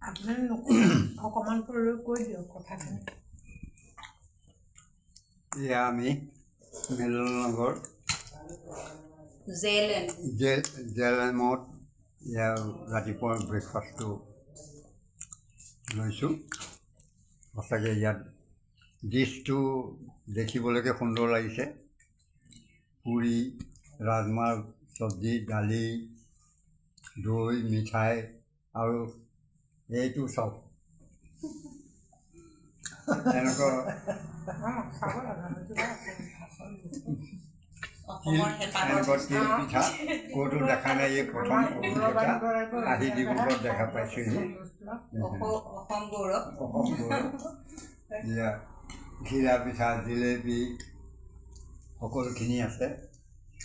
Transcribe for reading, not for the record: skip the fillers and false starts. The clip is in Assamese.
আপনাৰ অকমান প্ৰয়োগ কৰে দিও কথাখানি ইয়া আমি মিলননগৰ জেএলএমত ইয়াৰ ৰাতিপুৱাৰ ব্ৰেকফাষ্টটো লৈছোঁ সঁচাকৈ ইয়াত ডিছটো দেখিবলৈকে সুন্দৰ লাগিছে পুৰি ৰাজমাহ চব্জি দালি দৈ মিঠাই আৰু এইটো চব এনেকুৱা তিল পিঠা ক'তো দেখা নাই এই প্ৰথম অভিজ্ঞতা আহি ডিব্ৰুগড়ত দেখা পাইছোঁহি অসম গৌৰৱ ঘিলা পিঠা জিলেপি সকলোখিনি আছে